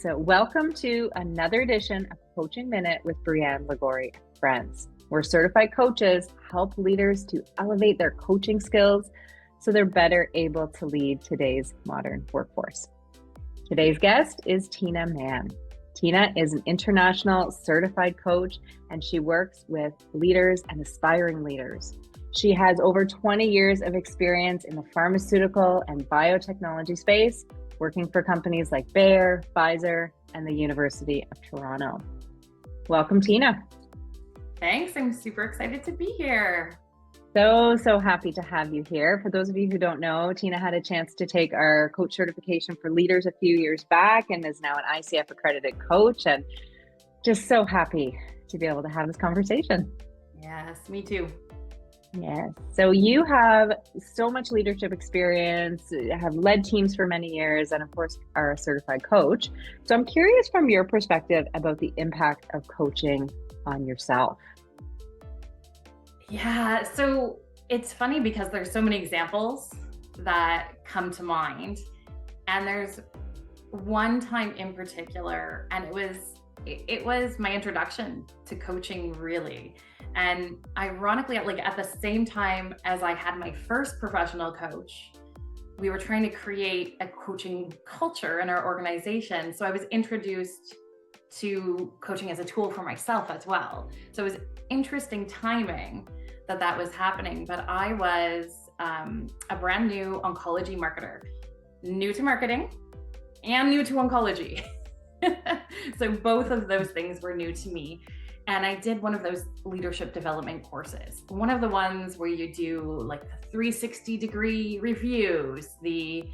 So welcome to another edition of Coaching Minute with Brianne Ligori and friends, where certified coaches help leaders to elevate their coaching skills so they're better able to lead today's modern workforce. Today's guest is Tina Mann. Tina is an international certified coach, and she works with leaders and aspiring leaders. She has over 20 years of experience in the pharmaceutical and biotechnology space, working for companies like Bayer, Pfizer, and the University of Toronto. Welcome, Tina. Thanks. I'm super excited to be here. So happy to have you here. For those of you who don't know, Tina had a chance to take our coach certification for leaders a few years back and is now an ICF-accredited coach, and just so happy to be able to have this conversation. Yes, me too. Yes. So you have so much leadership experience, have led teams for many years, and of course are a certified coach. So I'm curious from your perspective about the impact of coaching on yourself. Yeah, so it's funny because there's so many examples that come to mind. And there's one time in particular, and it was my introduction to coaching, really. And ironically, at the same time as I had my first professional coach, we were trying to create a coaching culture in our organization. So I was introduced to coaching as a tool for myself as well. So it was interesting timing that was happening. But I was a brand new oncology marketer, new to marketing and new to oncology. So both of those things were new to me. And I did one of those leadership development courses, one of the ones where you do like the 360-degree reviews, the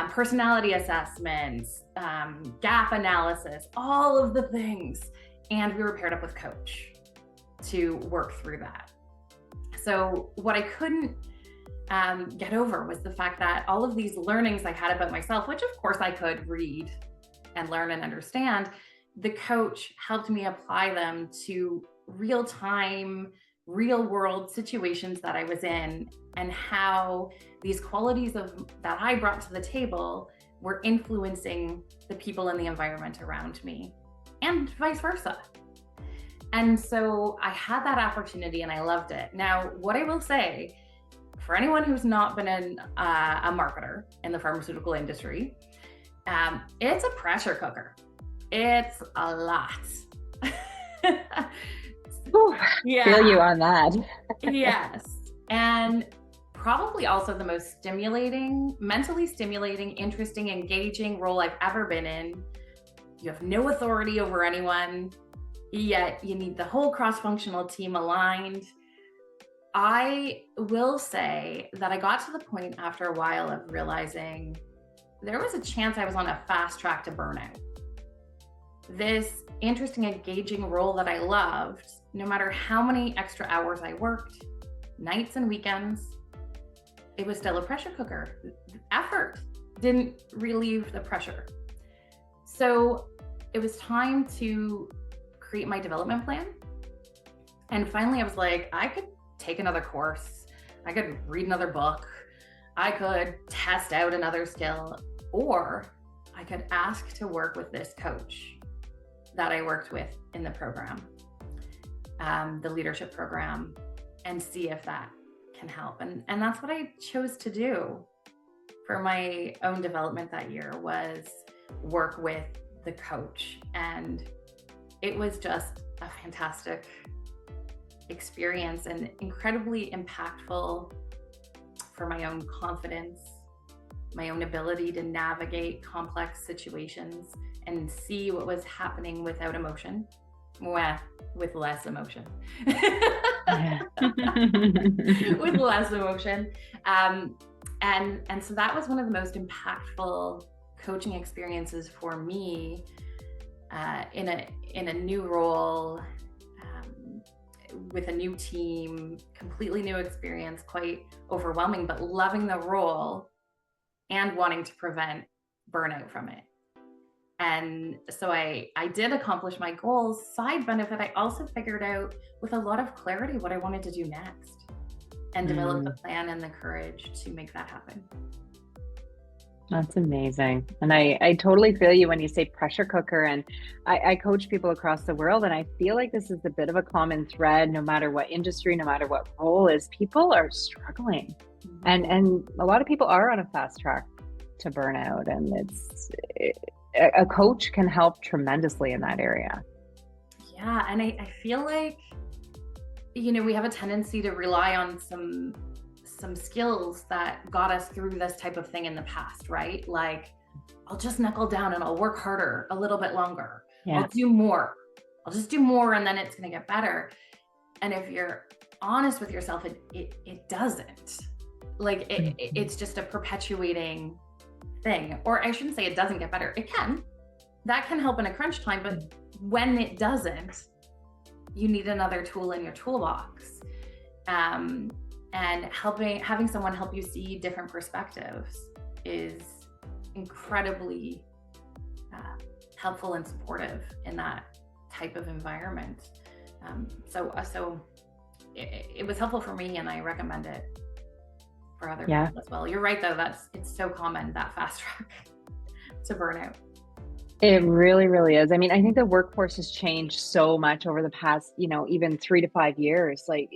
personality assessments, gap analysis, all of the things. And we were paired up with coach to work through that. So what I couldn't get over was the fact that all of these learnings I had about myself, which of course I could read and learn and understand, the coach helped me apply them to real-time, real-world situations that I was in, and how these qualities that I brought to the table were influencing the people in the environment around me, and vice versa. And so I had that opportunity and I loved it. Now, what I will say, for anyone who's not been a marketer in the pharmaceutical industry, it's a pressure cooker. It's a lot. Ooh, yeah. Feel you on that. Yes. And probably also the most stimulating, mentally stimulating, interesting, engaging role I've ever been in. You have no authority over anyone, yet you need the whole cross-functional team aligned. I will say that I got to the point after a while of realizing there was a chance I was on a fast track to burnout. This interesting, engaging role that I loved, no matter how many extra hours I worked, nights and weekends, it was still a pressure cooker. Effort didn't relieve the pressure. So it was time to create my development plan. And finally I was like, I could take another course, I could read another book, I could test out another skill, or I could ask to work with this coach that I worked with in the program, the leadership program, and see if that can help. And that's what I chose to do for my own development that year, was work with the coach. And it was just a fantastic experience and incredibly impactful for my own confidence, my own ability to navigate complex situations and see what was happening without emotion, with less emotion. With less emotion. And so that was one of the most impactful coaching experiences for me, in a new role, with a new team, completely new experience, quite overwhelming, but loving the role and wanting to prevent burnout from it. And so I did accomplish my goals. Side benefit, I also figured out with a lot of clarity what I wanted to do next, and developed the plan and the courage to make that happen. That's amazing. And I totally feel you when you say pressure cooker. And I coach people across the world, and I feel like this is a bit of a common thread, no matter what industry, no matter what role, is people are struggling. And a lot of people are on a fast track to burnout. And a coach can help tremendously in that area. Yeah. And I feel like, we have a tendency to rely on some skills that got us through this type of thing in the past, right? Like, I'll just knuckle down and I'll work harder a little bit longer. Yeah. I'll do more. I'll just do more, and then it's going to get better. And if you're honest with yourself, it doesn't. Like, it's just a perpetuating thing. Or I shouldn't say it doesn't get better. It can. That can help in a crunch time, but when it doesn't, you need another tool in your toolbox. And having someone help you see different perspectives is incredibly helpful and supportive in that type of environment. So it was helpful for me, and I recommend it for other people as well. You're right, though. It's so common, that fast track to burnout. It really, really is. I mean, I think the workforce has changed so much over the past, even 3 to 5 years. Like,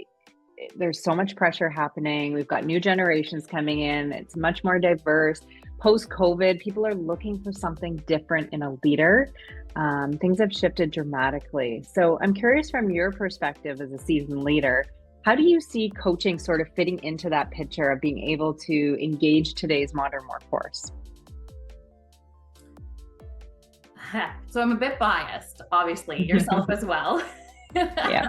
there's so much pressure happening. We've got new generations coming in. It's much more diverse. Post-COVID, people are looking for something different in a leader. Things have shifted dramatically. So I'm curious, from your perspective as a seasoned leader, how do you see coaching sort of fitting into that picture of being able to engage today's modern workforce? So I'm a bit biased, obviously, yourself as well. Yeah.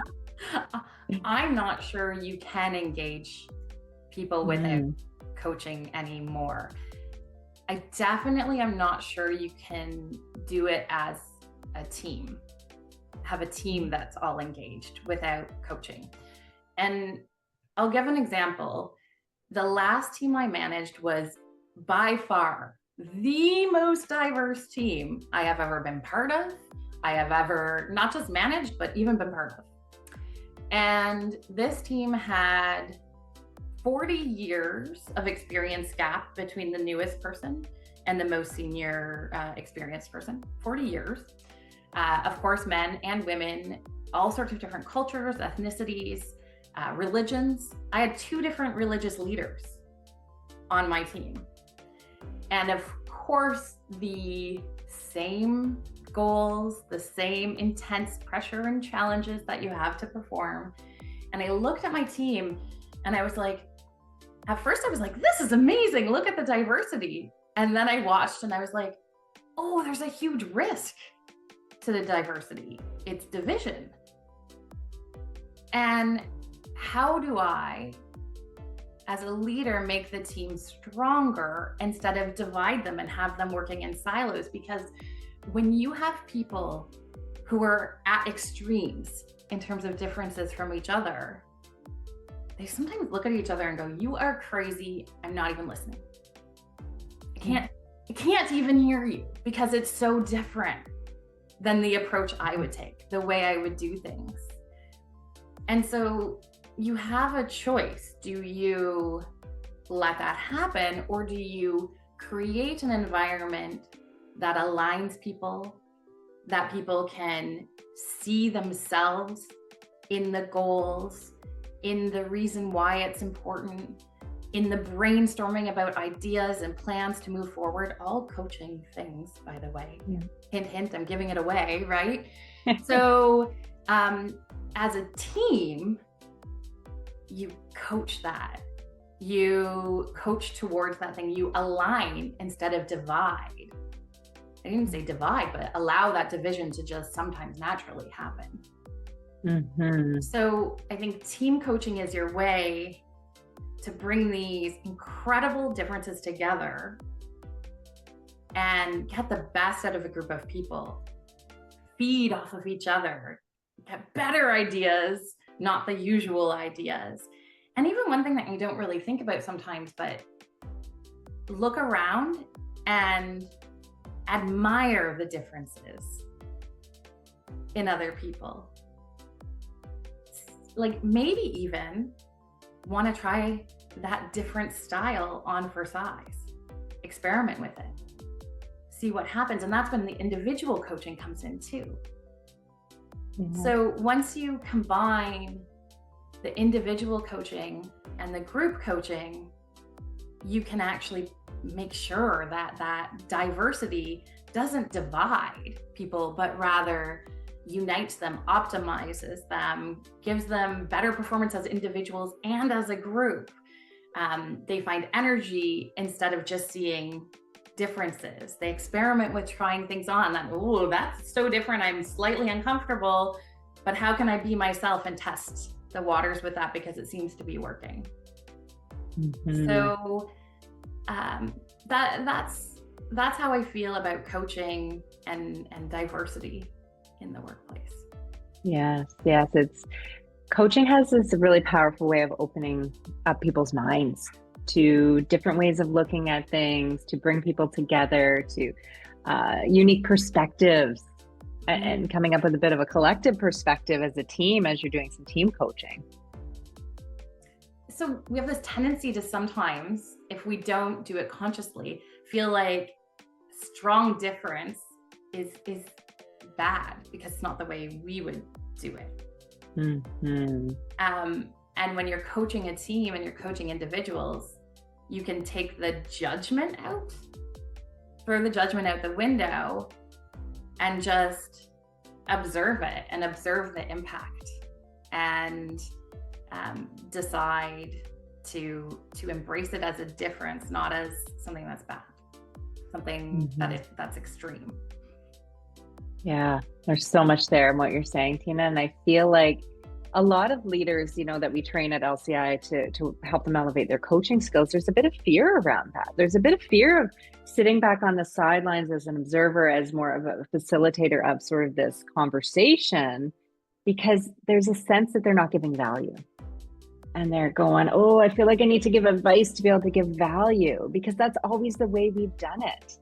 I'm not sure you can engage people without coaching anymore. I definitely am not sure you can do it as a team, have a team that's all engaged without coaching. And I'll give an example. The last team I managed was by far the most diverse team I have ever been part of. I have ever not just managed, but even been part of. And this team had 40 years of experience gap between the newest person and the most senior experienced person. 40 years. Of course, men and women, all sorts of different cultures, ethnicities, religions. I had 2 different religious leaders on my team. And of course, the same goals, the same intense pressure and challenges that you have to perform. And I looked at my team and I was like, at first I was like, this is amazing. Look at the diversity. And then I watched and I was like, oh, there's a huge risk to the diversity. It's division. And how do I, as a leader, make the team stronger instead of divide them and have them working in silos? Because when you have people who are at extremes in terms of differences from each other, they sometimes look at each other and go, you are crazy. I'm not even listening. I can't even hear you because it's so different than the approach I would take, the way I would do things. And so you have a choice. Do you let that happen, or do you create an environment that aligns people, that people can see themselves in the goals, in the reason why it's important, in the brainstorming about ideas and plans to move forward? All coaching things, by the way. Yeah. Hint, hint, I'm giving it away, right? So as a team, you coach that. You coach towards that thing. You align instead of divide. I didn't say divide, but allow that division to just sometimes naturally happen. Mm-hmm. So I think team coaching is your way to bring these incredible differences together and get the best out of a group of people, feed off of each other, get better ideas, not the usual ideas. And even one thing that you don't really think about sometimes, but look around and admire the differences in other people. Like, maybe even want to try that different style on for size. experiment with it, see what happens. And that's when the individual coaching comes in too. So once you combine the individual coaching and the group coaching, you can actually make sure that that diversity doesn't divide people, but rather unites them, optimizes them, gives them better performance as individuals and as a group. They find energy instead of just seeing differences. They experiment with trying things on. That, oh, that's so different. I'm slightly uncomfortable, but how can I be myself and test the waters with that because it seems to be working? So that's how I feel about coaching and diversity in the workplace. Yes. It's coaching has this really powerful way of opening up people's minds to different ways of looking at things, to bring people together, to unique perspectives, and coming up with a bit of a collective perspective as a team as you're doing some team coaching. So we have this tendency to sometimes, if we don't do it consciously, feel like strong difference is bad because it's not the way we would do it. And when you're coaching a team and you're coaching individuals, you can take the judgment out, throw the judgment out the window, and just observe it and observe the impact and decide to embrace it as a difference, not as something that's bad, something that's extreme. Yeah, there's so much there in what you're saying, Tina. And I feel like a lot of leaders, that we train at LCI to help them elevate their coaching skills, there's a bit of fear around that. There's a bit of fear of sitting back on the sidelines as an observer, as more of a facilitator of sort of this conversation, because there's a sense that they're not giving value. And they're going, oh, I feel like I need to give advice to be able to give value, because that's always the way we've done it.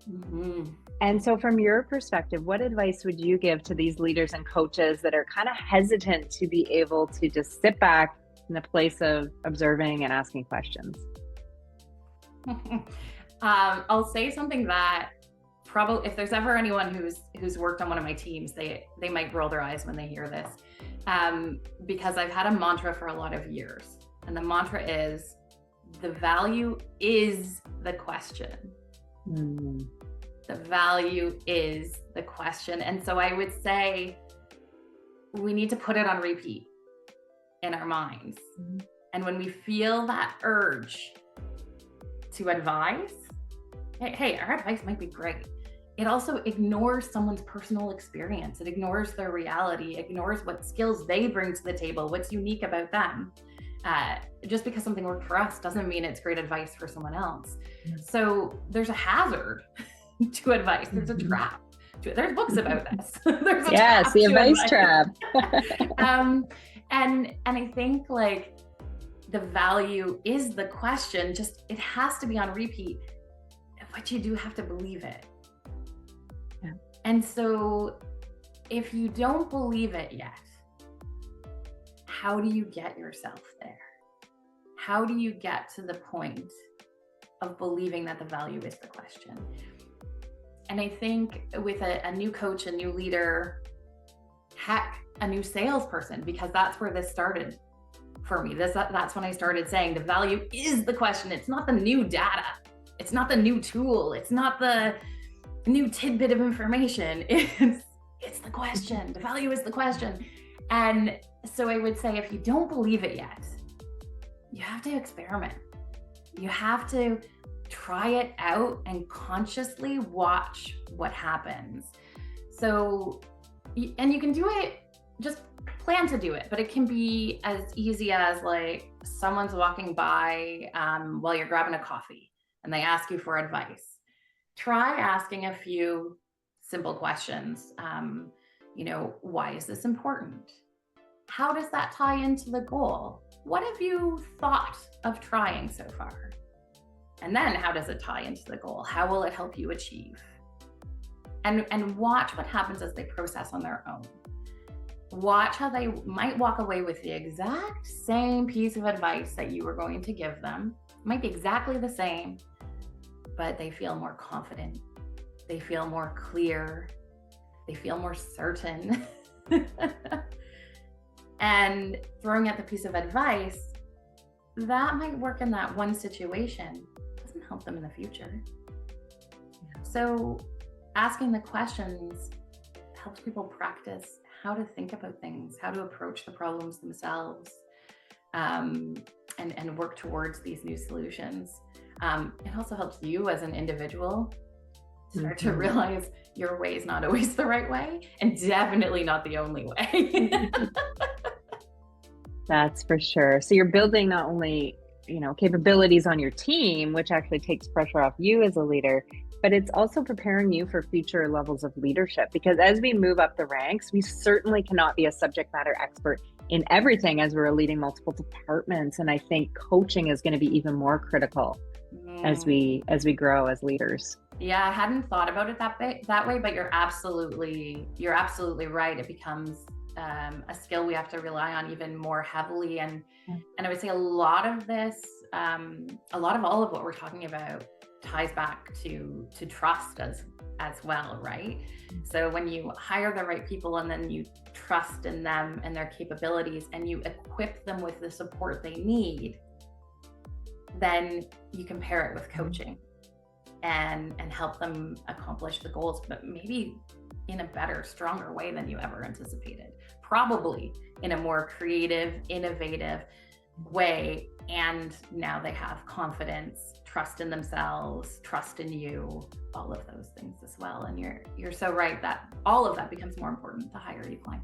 And so from your perspective, what advice would you give to these leaders and coaches that are kind of hesitant to be able to just sit back in the place of observing and asking questions? I'll say something that probably, if there's ever anyone who's worked on one of my teams, they might roll their eyes when they hear this, because I've had a mantra for a lot of years. And the mantra is, the value is the question. The value is the question. And so I would say we need to put it on repeat in our minds. And when we feel that urge to advise, hey, our advice might be great. It also ignores someone's personal experience. It ignores their reality, ignores what skills they bring to the table, what's unique about them. Just because something worked for us doesn't mean it's great advice for someone else. So there's a hazard to advice. There's a trap. There's books about this. There's a yes, the advice trap. And I think like the value is the question, just it has to be on repeat, but you do have to believe it. Yeah. And so if you don't believe it yet, how do you get yourself there? How do you get to the point of believing that the value is the question? And I think with a new coach, a new leader, heck, a new salesperson, because that's where this started for me. That's when I started saying the value is the question. It's not the new data. It's not the new tool. It's not the new tidbit of information. It's the question. The value is the question. And so I would say, if you don't believe it yet, you have to experiment. You have to try it out and consciously watch what happens. So, and you can do it, just plan to do it, but it can be as easy as like someone's walking by while you're grabbing a coffee and they ask you for advice. Try asking a few simple questions. Why is this important? How does that tie into the goal? What have you thought of trying so far? And then how does it tie into the goal? How will it help you achieve? And watch what happens as they process on their own. Watch how they might walk away with the exact same piece of advice that you were going to give them. It might be exactly the same, but they feel more confident. They feel more clear. They feel more certain. And throwing out the piece of advice that might work in that one situation doesn't help them in the future. So asking the questions helps people practice how to think about things, how to approach the problems themselves, and work towards these new solutions. It also helps you as an individual start to realize your way is not always the right way, and definitely not the only way. That's for sure. So you're building not only, capabilities on your team, which actually takes pressure off you as a leader, but it's also preparing you for future levels of leadership. Because as we move up the ranks, we certainly cannot be a subject matter expert in everything as we're leading multiple departments. And I think coaching is going to be even more critical as we grow as leaders. Yeah, I hadn't thought about it that way, but you're absolutely right. It becomes a skill we have to rely on even more heavily. And I would say a lot of this, all of what we're talking about ties back to trust as well, right? So when you hire the right people and then you trust in them and their capabilities and you equip them with the support they need, then you can pair it with coaching and help them accomplish the goals, but maybe in a better, stronger way than you ever anticipated, probably in a more creative, innovative way. And now they have confidence, trust in themselves, trust in you, all of those things as well. And you're so right that all of that becomes more important the higher you climb.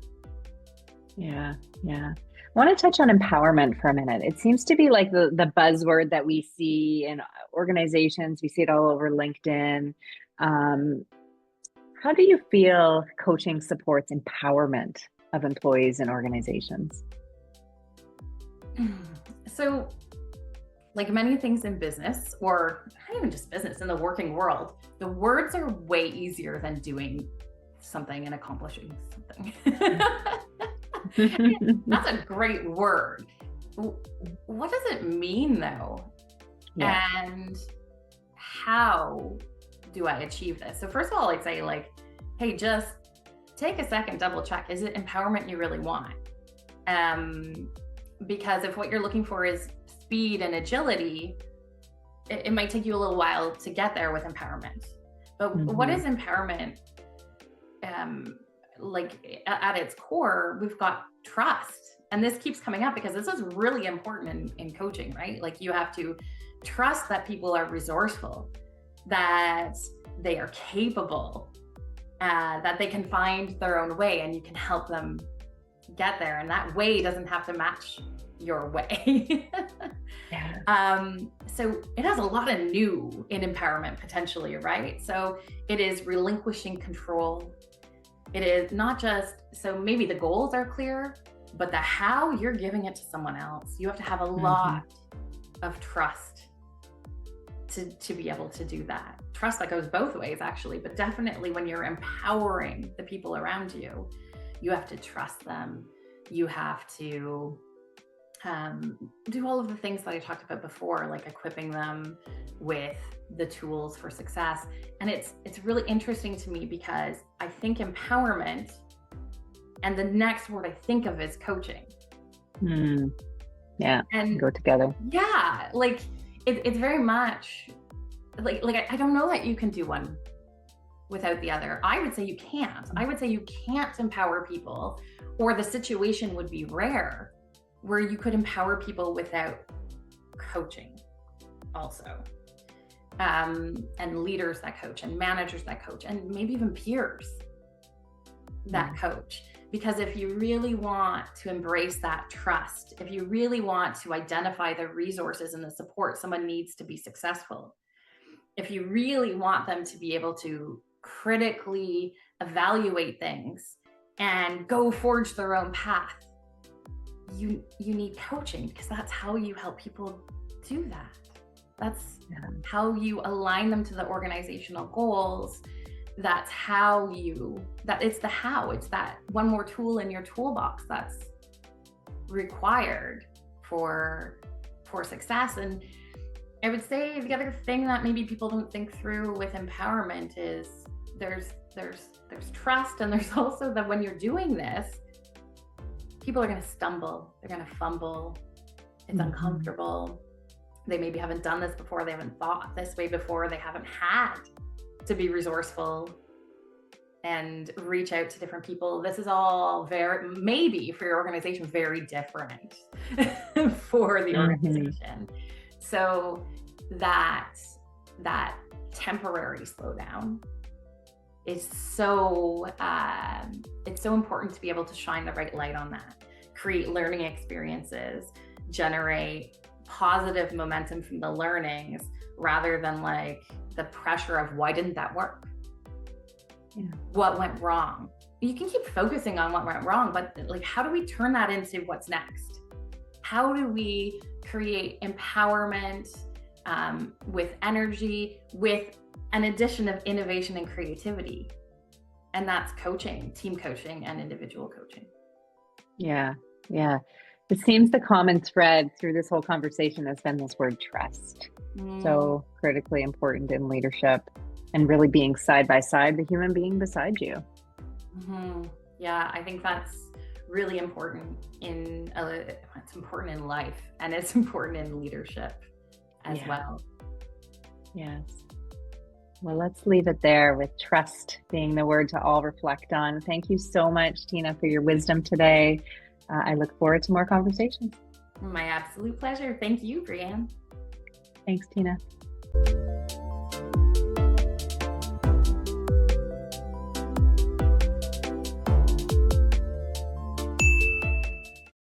Yeah. I want to touch on empowerment for a minute. It seems to be like the buzzword that we see in organizations. We see it all over LinkedIn. How do you feel coaching supports empowerment of employees and organizations? So, like many things in business, or not even just business, in the working world, the words are way easier than doing something and accomplishing something. That's a great word. What does it mean though? Yeah. And how do I achieve this? So first of all, I'd say hey, just take a second, double check. Is it empowerment you really want? Because if what you're looking for is speed and agility, it might take you a little while to get there with empowerment. But what is empowerment? At its core, we've got trust. And this keeps coming up because this is really important in coaching, right? Like you have to trust that people are resourceful, that they are capable, that they can find their own way and you can help them get there. And that way doesn't have to match your way. So it has a lot of new in empowerment potentially, right? So it is relinquishing control. It is not just, so maybe the goals are clear, but the how, you're giving it to someone else. You have to have a lot of trust to be able to do that. Trust that goes both ways actually, but definitely when you're empowering the people around you, you have to trust them. You have to do all of the things that I talked about before, like equipping them with the tools for success. And it's really interesting to me because I think empowerment and the next word I think of is coaching. Yeah, and go together. Yeah, it's very much like I don't know that you can do one without the other. I would say you can't. I would say you can't empower people, or the situation would be rare where you could empower people without coaching also. And leaders that coach, and managers that coach, and maybe even peers that coach. Because if you really want to embrace that trust, if you really want to identify the resources and the support someone needs to be successful, if you really want them to be able to critically evaluate things and go forge their own path, you need coaching, because that's how you help people do that. That's how you align them to the organizational goals. That's how it's that one more tool in your toolbox that's required for success. And I would say the other thing that maybe people don't think through with empowerment is there's trust, and there's also that when you're doing this, people are going to stumble, they're going to fumble, it's uncomfortable. They maybe haven't done this before, they haven't thought this way before, they haven't had to be resourceful and reach out to different people. This is all very, maybe for your organization, very different for the organization. So that temporary slowdown is so, it's so important to be able to shine the right light on that, create learning experiences, generate positive momentum from the learnings, rather than like the pressure of why didn't that work? Yeah. What went wrong? You can keep focusing on what went wrong, but like, how do we turn that into what's next? How do we create empowerment with energy, with an addition of innovation and creativity? And that's coaching, team coaching and individual coaching. Yeah. It seems the common thread through this whole conversation has been this word trust. So critically important in leadership, and really being side by side, the human being beside you. Yeah, I think that's really important it's important in life, and it's important in leadership as well. Yes. Well, let's leave it there, with trust being the word to all reflect on. Thank you so much, Tina, for your wisdom today. I look forward to more conversations. My absolute pleasure. Thank you, Brianne. Thanks, Tina.